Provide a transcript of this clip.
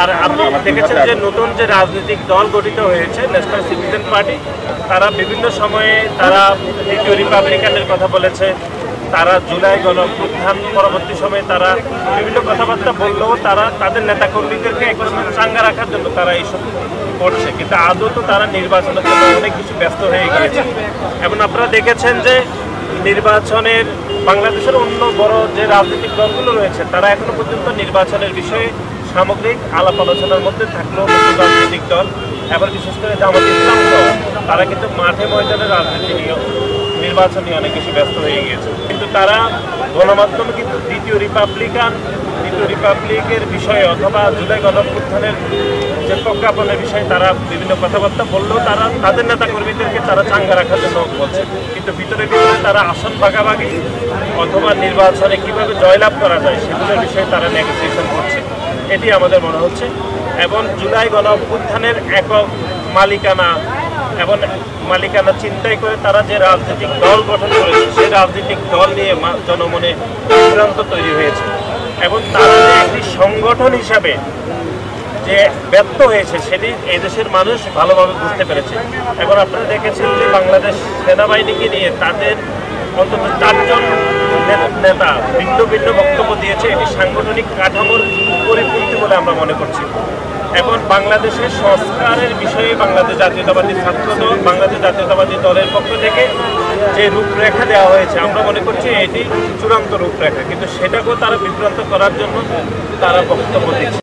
আর আপনি দেখেছেন যে নতুন যে রাজনৈতিক দল গঠিত হয়েছে ন্যাশনাল সিটিজেন পার্টি, তারা বিভিন্ন সময়ে তারা দ্বিতীয় রিপাবলিকানের কথা বলেছে, তারা জুলাই গণঅভ্যুত্থান পরবর্তী সময়ে তারা বিভিন্ন কথাবার্তা বললেও তারা তাদের নেতাকর্মীদেরকে একরকম চাঙ্গা রাখার জন্য তারা এইসব করছে, কিন্তু আদৌ তো তারা নির্বাচনের জন্য অনেক কিছু ব্যস্ত হয়ে গিয়েছে। এবং আপনারা দেখেছেন যে নির্বাচনের বাংলাদেশের অন্য বড় যে রাজনৈতিক দলগুলো রয়েছে তারা এখনো পর্যন্ত নির্বাচনের বিষয়ে সামগ্রিক আলাপ আলোচনার মধ্যে থাকলেও নতুন রাজনৈতিক দল এবার বিশেষ করে জামাত ইসলাম তারা কিন্তু মাঠে ময়দানের রাজনীতি নিয়ে নির্বাচন নিয়ে অনেক বেশি ব্যস্ত হয়ে গিয়েছে। কিন্তু তারা গণমাধ্যমে কিন্তু দ্বিতীয় রিপাবলিকের বিষয়ে অথবা জুলাই গণঅভ্যুত্থানের যে প্রজ্ঞাপনের বিষয়ে তারা বিভিন্ন কথাবার্তা বললেও তারা তাদের নেতা কর্মীদেরকে তারা চাঙ্গা রাখার জন্য বলছে, কিন্তু ভিতরে তারা আসন ভাগাভাগি অথবা নির্বাচনে কিভাবে জয়লাভ করা যায় সেগুলোর বিষয়ে তারা নেগোসিয়েশন করছে, এটি আমাদের মনে হচ্ছে। এবং জুলাই গণঅভ্যুত্থানের একক মালিকানা চিন্তাই করে তারা যে রাজনৈতিক দল গঠন করেছে সেই রাজনৈতিক দল নিয়ে জনমনে বিভ্রান্ত তৈরি হয়েছে এবং তারা যে একটি সংগঠন হিসাবে যে ব্যর্থ হয়েছে সেটি এই দেশের মানুষ ভালোভাবে বুঝতে পেরেছে। এবং আপনারা দেখেছেন যে বাংলাদেশ সেনাবাহিনীকে নিয়ে তাদের অন্তত 4 জন নেতা ভিন্ন ভিন্ন বক্তব্য দিয়েছে, এটি সাংগঠনিক কাঠামোর পরিপন্থী বলে আমরা মনে করছি। এবং বাংলাদেশের সংস্কারের বিষয়ে বাংলাদেশ জাতীয়তাবাদী ছাত্র দল, বাংলাদেশ জাতীয়তাবাদী দলের পক্ষ থেকে যে রূপরেখা দেওয়া হয়েছে আমরা মনে করছি এটি চূড়ান্ত রূপরেখা, কিন্তু সেটাকেও তারা বিভ্রান্ত করার জন্য তারা বক্তব্য দিচ্ছে।